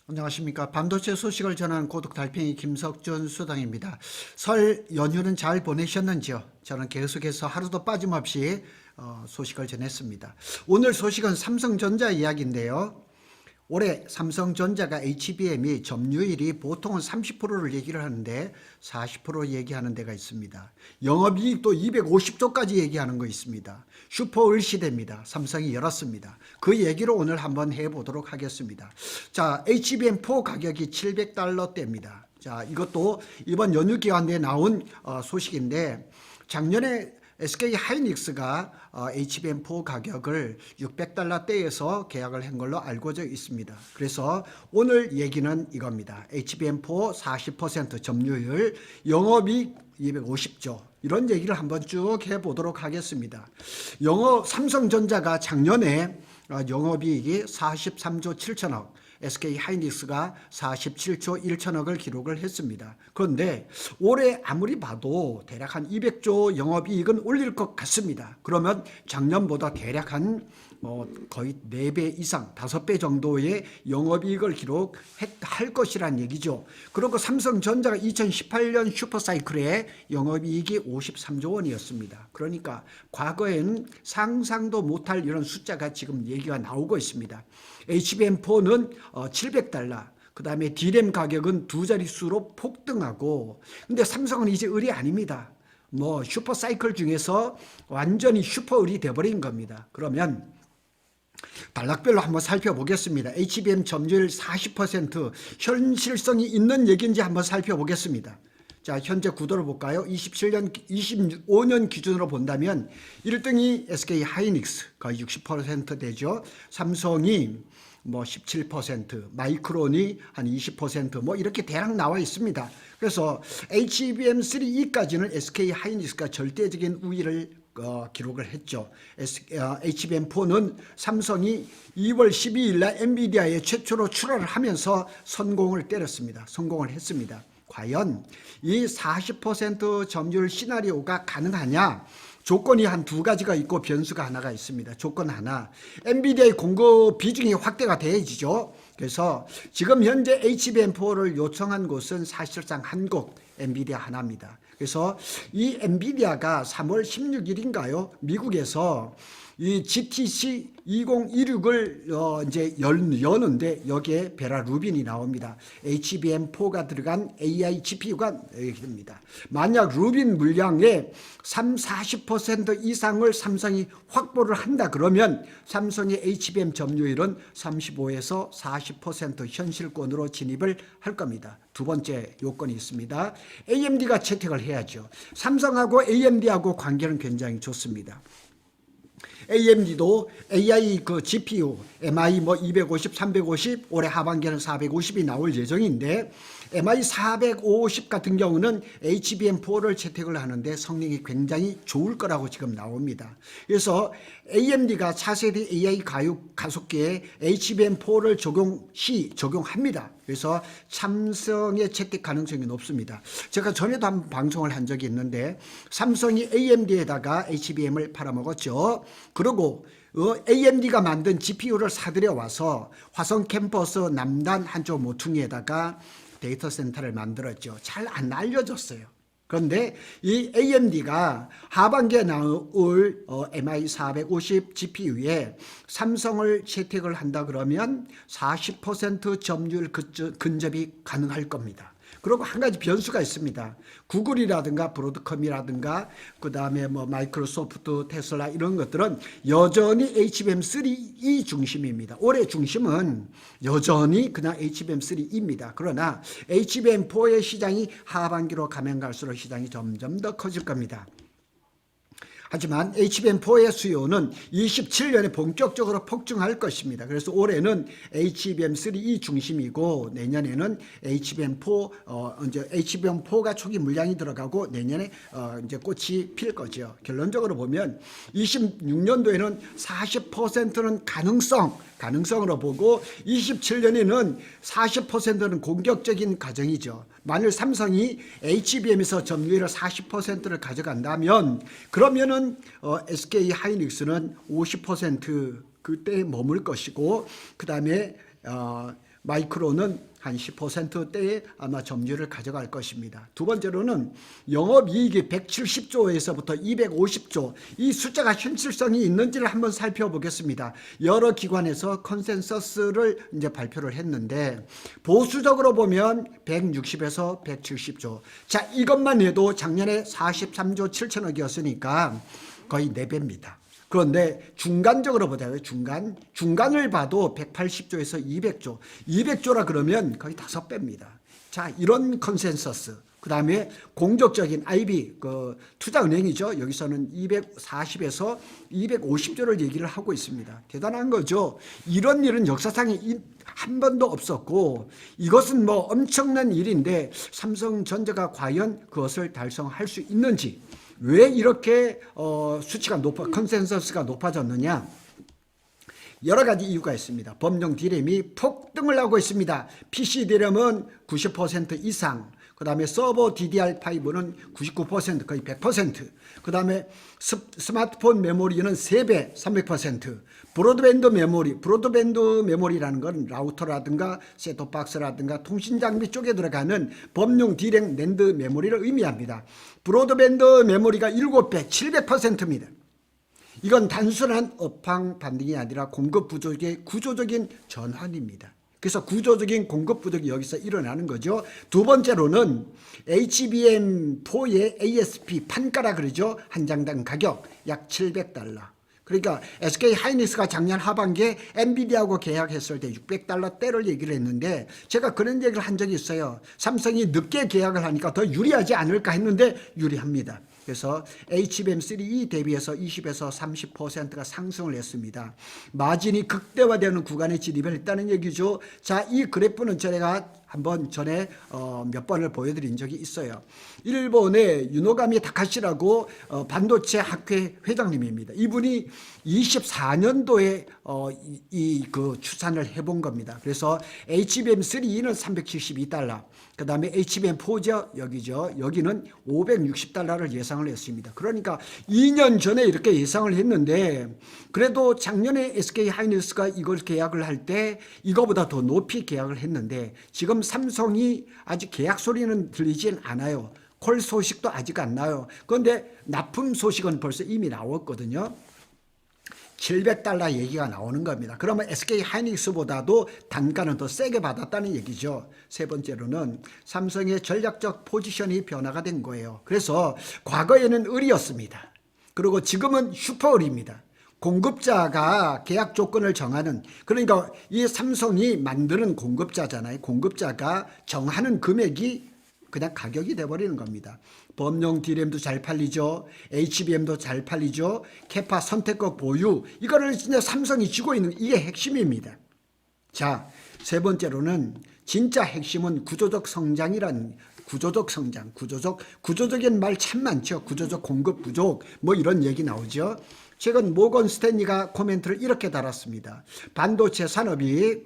안녕하십니까. 반도체 소식을 전하는 고독 달팽이 김석준 수당입니다. 설 연휴는 잘 보내셨는지요? 저는 계속해서 하루도 빠짐없이 소식을 전했습니다. 오늘 소식은 삼성전자 이야기인데요. 올해 삼성전자가 HBM이 점유율이 보통은 30%를 얘기를 하는데 40% 얘기하는 데가 있습니다. 영업이익도 250조까지 얘기하는 거 있습니다. 슈퍼을 시대입니다. 삼성이 열었습니다. 그 얘기를 오늘 한번 해보도록 하겠습니다. 자, HBM4 가격이 $700대입니다. 자, 이것도 이번 연휴 기간 내에 나온 소식인데, 작년에 SK 하이닉스가 HBM4 가격을 $600대에서 계약을 한 걸로 알고져 있습니다. 그래서 오늘 얘기는 이겁니다. HBM4 40% 점유율, 영업이익 250조, 이런 얘기를 한번 쭉 해보도록 하겠습니다. 삼성전자가 작년에 영업이익이 43조 7천억, SK 하이닉스가 47조 1천억을 기록을 했습니다. 그런데 올해 아무리 봐도 대략 한 200조 영업이익은 올릴 것 같습니다. 그러면 작년보다 대략 한 거의 4배 이상, 5배 정도의 영업이익을 기록할 것이란 얘기죠. 그리고 삼성전자가 2018년 슈퍼사이클에 영업이익이 53조 원이었습니다. 그러니까 과거에는 상상도 못할 이런 숫자가 지금 얘기가 나오고 있습니다. HBM4는 $700, 그 다음에 D램 가격은 두 자릿수로 폭등하고, 근데 삼성은 이제 을이 아닙니다. 슈퍼사이클 중에서 완전히 슈퍼을이 돼버린 겁니다. 그러면 단락별로 한번 살펴보겠습니다. HBM 점유율 40% 현실성이 있는 얘기인지 한번 살펴보겠습니다. 자, 현재 구도를 볼까요? 25년 기준으로 본다면 1등이 SK 하이닉스 거의 60% 되죠. 삼성이 17%, 마이크론이 한 20% 이렇게 대략 나와 있습니다. 그래서 HBM3E까지는 SK 하이닉스가 절대적인 우위를 기록을 했죠. HBM4는 삼성이 2월 12일 날 엔비디아에 최초로 출하를 하면서 성공을 했습니다. 과연 이 40% 점유율 시나리오가 가능하냐? 조건이 한 두 가지가 있고 변수가 하나가 있습니다. 조건 하나, 엔비디아의 공급 비중이 확대가 돼야지죠. 그래서 지금 현재 HBM4를 요청한 곳은 사실상 한국 엔비디아 하나입니다. 그래서 이 엔비디아가 3월 16일인가요? 미국에서 이 GTC 2016을 이제 여는데 여기에 베라 루빈이 나옵니다. HBM4가 들어간 AI GPU가 됩니다. 만약 루빈 물량의 40% 이상을 삼성이 확보를 한다 그러면 삼성의 HBM 점유율은 35에서 40% 현실권으로 진입을 할 겁니다. 두 번째 요건이 있습니다. AMD가 채택을 해야죠. 삼성하고 AMD하고 관계는 굉장히 좋습니다. AMD도 AI GPU MI 250, 350, 올해 하반기에는 450이 나올 예정인데, MI 450 같은 경우는 HBM4를 채택을 하는데 성능이 굉장히 좋을 거라고 지금 나옵니다. 그래서 AMD가 차세대 AI 가속기에 HBM4를 적용합니다. 그래서 삼성의 채택 가능성이 높습니다. 제가 전에도 한 방송을 한 적이 있는데, 삼성이 AMD에다가 HBM을 팔아먹었죠. 그리고 AMD가 만든 GPU를 사들여 와서 화성 캠퍼스 남단 한쪽 모퉁이에다가 데이터 센터를 만들었죠. 잘 안 알려졌어요. 그런데 이 AMD가 하반기에 나올 MI 450 GPU에 삼성을 채택을 한다 그러면 40% 점유율 근접이 가능할 겁니다. 그리고 한 가지 변수가 있습니다. 구글이라든가 브로드컴이라든가 그 다음에 마이크로소프트, 테슬라 이런 것들은 여전히 HBM3E 중심입니다. 올해 중심은 여전히 그냥 HBM3E입니다. 그러나 HBM4의 시장이 하반기로 가면 갈수록 시장이 점점 더 커질 겁니다. 하지만 HBM4의 수요는 27년에 본격적으로 폭증할 것입니다. 그래서 올해는 HBM3E 중심이고, 내년에는 HBM4가 초기 물량이 들어가고 내년에 이제 꽃이 필 거죠. 결론적으로 보면 26년도에는 40%는 가능성으로 보고, 27년에는 40%는 공격적인 가정이죠. 만일 삼성이 HBM에서 점유율을 40%를 가져간다면, 그러면은 SK 하이닉스는 50% 그때에 머물 것이고, 그 다음에 마이크론은 한 10%대에 아마 점유율을 가져갈 것입니다. 두 번째로는 영업이익이 170조에서부터 250조, 이 숫자가 현실성이 있는지를 한번 살펴보겠습니다. 여러 기관에서 컨센서스를 이제 발표를 했는데 보수적으로 보면 160에서 170조. 자, 이것만 해도 작년에 43조 7천억이었으니까 거의 4배입니다. 그런데 중간적으로 보자고요. 중간을 봐도 180조에서 200조. 200조라 그러면 거의 5배입니다. 자, 이런 컨센서스. 그 다음에 공적적인 IB, 투자은행이죠. 여기서는 240에서 250조를 얘기를 하고 있습니다. 대단한 거죠. 이런 일은 역사상에 한 번도 없었고, 이것은 뭐 엄청난 일인데, 삼성전자가 과연 그것을 달성할 수 있는지, 왜 이렇게 수치가 컨센서스가 높아졌느냐? 여러 가지 이유가 있습니다. 범용 D램이 폭등을 하고 있습니다. PC D램은 90% 이상, 그 다음에 서버 DDR5는 99%, 거의 100%, 그 다음에 스마트폰 메모리는 3배, 300%, 브로드밴드 메모리라는 건 라우터라든가 셋톱박스라든가 통신장비 쪽에 들어가는 범용 D램 낸드 메모리를 의미합니다. 브로드밴드 메모리가 7배, 700%입니다. 이건 단순한 업황 반등이 아니라 공급 부족의 구조적인 전환입니다. 그래서 구조적인 공급 부족이 여기서 일어나는 거죠. 두 번째로는 HBM4의 ASP 판가라 그러죠. 한 장당 가격 약 $700. 그러니까 SK 하이닉스가 작년 하반기에 엔비디아하고 계약했을 때 $600대를 얘기를 했는데 제가 그런 얘기를 한 적이 있어요. 삼성이 늦게 계약을 하니까 더 유리하지 않을까 했는데 유리합니다. 그래서 HBM3E 대비해서 20에서 30%가 상승을 했습니다. 마진이 극대화되는 구간에 진입을 했다는 얘기죠. 자, 이 그래프는 제가 한번 전에 몇 번을 보여드린 적이 있어요. 일본의 유노가미 타카시라고 반도체 학회 회장님입니다. 이분이 24년도에 그 추산을 해본 겁니다. 그래서 HBM3E는 $372, 그 다음에 HBM4죠, 여기죠. 여기는 $560를 예상을 했습니다. 그러니까 2년 전에 이렇게 예상을 했는데 그래도 작년에 SK 하이닉스가 이걸 계약을 할 때 이거보다 더 높이 계약을 했는데 지금 삼성이 아직 계약 소리는 들리진 않아요. 콜 소식도 아직 안 나요. 그런데 납품 소식은 벌써 이미 나왔거든요. $700 얘기가 나오는 겁니다. 그러면 SK 하이닉스보다도 단가는 더 세게 받았다는 얘기죠. 세 번째로는 삼성의 전략적 포지션이 변화가 된 거예요. 그래서 과거에는 을이었습니다. 그리고 지금은 슈퍼을입니다. 공급자가 계약 조건을 정하는, 그러니까 이 삼성이 만드는 공급자잖아요. 공급자가 정하는 금액이 그냥 가격이 돼버리는 겁니다. 범용 D램도 잘 팔리죠. HBM도 잘 팔리죠. 캐파 선택국 보유, 이거를 진짜 삼성이 쥐고 있는 이게 핵심입니다. 자, 세 번째로는 진짜 핵심은 구조적 성장이란, 구조적 성장, 구조적인 말 참 많죠. 구조적 공급 부족, 뭐 이런 얘기 나오죠. 최근 모건 스탠리가 코멘트를 이렇게 달았습니다. 반도체 산업이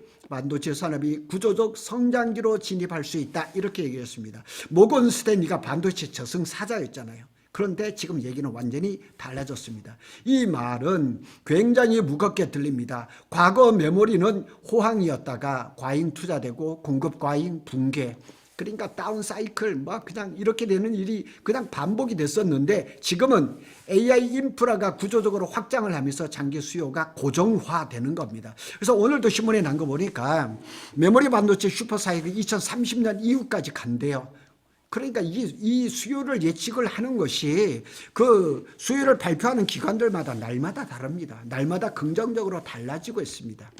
구조적 성장기로 진입할 수 있다, 이렇게 얘기했습니다. 모건 스탠리가 반도체 저승사자였잖아요. 그런데 지금 얘기는 완전히 달라졌습니다. 이 말은 굉장히 무겁게 들립니다. 과거 메모리는 호황이었다가 과잉 투자되고 공급 과잉 붕괴, 그러니까 다운 사이클 막 그냥 이렇게 되는 일이 그냥 반복이 됐었는데 지금은 AI 인프라가 구조적으로 확장을 하면서 장기 수요가 고정화되는 겁니다. 그래서 오늘도 신문에 난 거 보니까 메모리 반도체 슈퍼사이클이 2030년 이후까지 간대요. 그러니까 이 수요를 예측을 하는 것이 그 수요를 발표하는 기관들마다 날마다 다릅니다. 날마다 긍정적으로 달라지고 있습니다.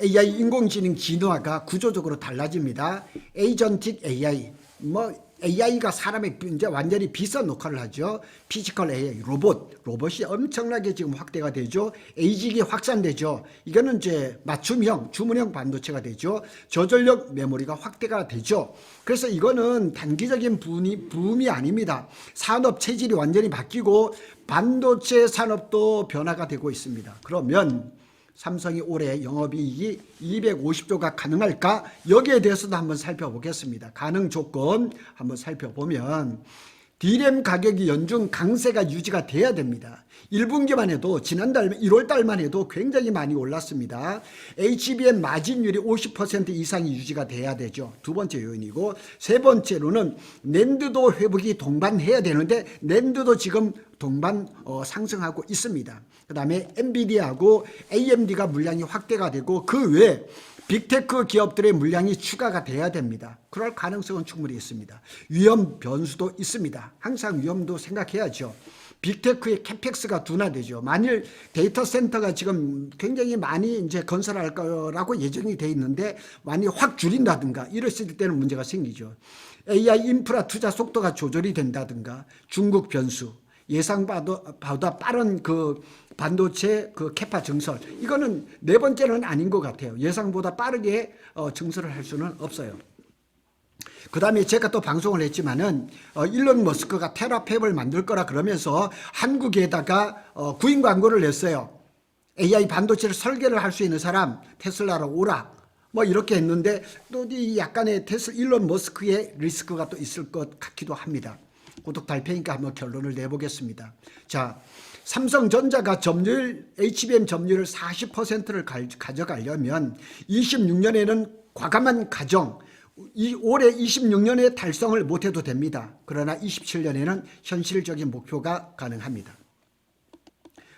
AI 인공지능 진화가 구조적으로 달라집니다. 에이전틱 AI, AI가 사람의 이제 완전히 비싼 역할을 하죠. 피지컬 AI, 로봇이 엄청나게 지금 확대가 되죠. AGI 확산되죠. 이거는 이제 맞춤형, 주문형 반도체가 되죠. 저전력 메모리가 확대가 되죠. 그래서 이거는 단기적인 붐이 아닙니다. 산업 체질이 완전히 바뀌고 반도체 산업도 변화가 되고 있습니다. 그러면 삼성이 올해 영업이익이 250조가 가능할까? 여기에 대해서도 한번 살펴보겠습니다. 가능 조건 한번 살펴보면 D램 가격이 연중 강세가 유지가 돼야 됩니다. 1분기만 해도 지난달 1월 달만 해도 굉장히 많이 올랐습니다. HBM 마진율이 50% 이상이 유지가 돼야 되죠. 두 번째 요인이고, 세 번째로는 낸드도 회복이 동반해야 되는데 낸드도 지금 동반 상승하고 있습니다. 그 다음에 엔비디아하고 AMD가 물량이 확대가 되고 그 외에 빅테크 기업들의 물량이 추가가 돼야 됩니다. 그럴 가능성은 충분히 있습니다. 위험 변수도 있습니다. 항상 위험도 생각해야죠. 빅테크의 캐펙스가 둔화되죠. 만일 데이터 센터가 지금 굉장히 많이 이제 건설할 거라고 예정이 돼 있는데 많이 확 줄인다든가 이랬을 때는 문제가 생기죠. AI 인프라 투자 속도가 조절이 된다든가 중국 변수, 예상보다 빠른 그 반도체 그 캐파 증설, 이거는 네 번째는 아닌 것 같아요. 예상보다 빠르게 증설을 할 수는 없어요. 그 다음에 제가 또 방송을 했지만은 일론 머스크가 테라팹을 만들 거라 그러면서 한국에다가 구인 광고를 냈어요. AI 반도체를 설계를 할 수 있는 사람 테슬라로 오라. 뭐 이렇게 했는데 또 이 약간의 일론 머스크의 리스크가 또 있을 것 같기도 합니다. 고독 달팽이니까 한번 결론을 내보겠습니다. 자, 삼성전자가 점유율, HBM 점유율 40%를 가져가려면 26년에는 과감한 가정, 올해 26년에 달성을 못해도 됩니다. 그러나 27년에는 현실적인 목표가 가능합니다.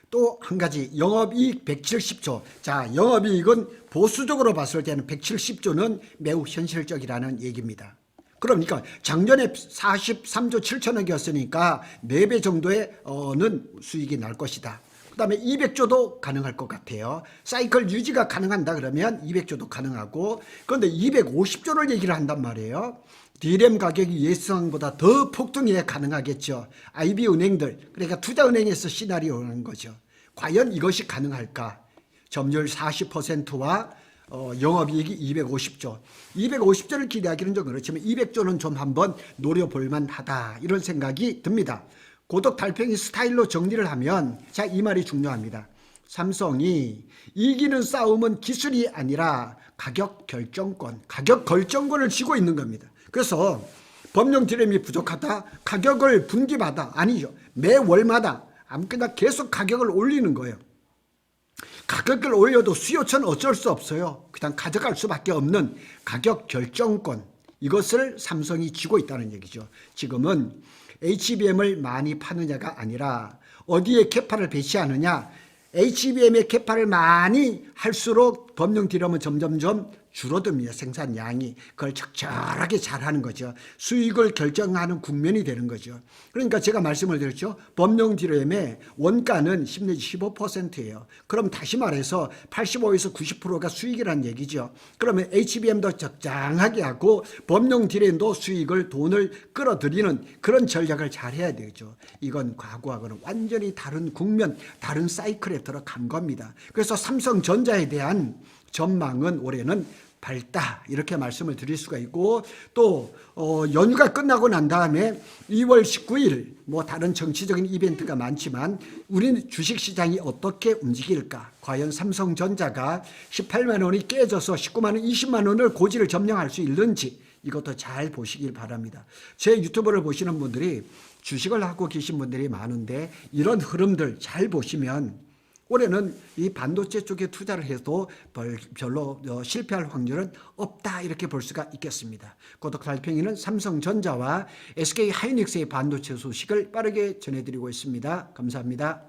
또 한 가지, 영업이익 170조. 자, 영업이익은 보수적으로 봤을 때는 170조는 매우 현실적이라는 얘기입니다. 그러니까 작년에 43조 7천억이었으니까 4배 정도의는 수익이 날 것이다. 그 다음에 200조도 가능할 것 같아요. 사이클 유지가 가능한다 그러면 200조도 가능하고, 그런데 250조를 얘기를 한단 말이에요. D램 가격이 예상보다 더 폭등해 가능하겠죠. IB은행들, 그러니까 투자은행에서 시나리오라는 거죠. 과연 이것이 가능할까? 점유율 40%와 영업이익이 250조. 250조를 기대하기는 좀 그렇지만 200조는 좀 한번 노려볼 만하다, 이런 생각이 듭니다. 고독 달팽이 스타일로 정리를 하면, 자, 이 말이 중요합니다. 삼성이 이기는 싸움은 기술이 아니라 가격 결정권을 쥐고 있는 겁니다. 그래서 법령 디램이 부족하다, 가격을 분기마다, 아니죠, 매월마다 아무거나 계속 가격을 올리는 거예요. 가격을 올려도 수요처는 어쩔 수 없어요. 그냥 가져갈 수밖에 없는 가격 결정권, 이것을 삼성이 쥐고 있다는 얘기죠. 지금은 HBM을 많이 파느냐가 아니라 어디에 캐파를 배치하느냐, HBM의 캐파를 많이 할수록 법령 디램은 점점점 줄어듭니다. 생산량이. 그걸 적절하게 잘하는 거죠. 수익을 결정하는 국면이 되는 거죠. 그러니까 제가 말씀을 드렸죠. 법령 디램의 원가는 10 내지 15%예요. 그럼 다시 말해서 85에서 90%가 수익이라는 얘기죠. 그러면 HBM도 적당하게 하고 법령 디램도 수익을, 돈을 끌어들이는 그런 전략을 잘 해야 되죠. 이건 과거하고는 완전히 다른 국면, 다른 사이클에 들어간 겁니다. 그래서 삼성전자에 대한 전망은 올해는 밝다, 이렇게 말씀을 드릴 수가 있고, 또 연휴가 끝나고 난 다음에 2월 19일 뭐 다른 정치적인 이벤트가 많지만 우리는 주식시장이 어떻게 움직일까, 과연 삼성전자가 18만 원이 깨져서 19만 원, 20만 원을 고지를 점령할 수 있는지, 이것도 잘 보시길 바랍니다. 제 유튜브를 보시는 분들이 주식을 하고 계신 분들이 많은데 이런 흐름들 잘 보시면 올해는 이 반도체 쪽에 투자를 해도 별로 실패할 확률은 없다, 이렇게 볼 수가 있겠습니다. 고독 달팽이는 삼성전자와 SK 하이닉스의 반도체 소식을 빠르게 전해드리고 있습니다. 감사합니다.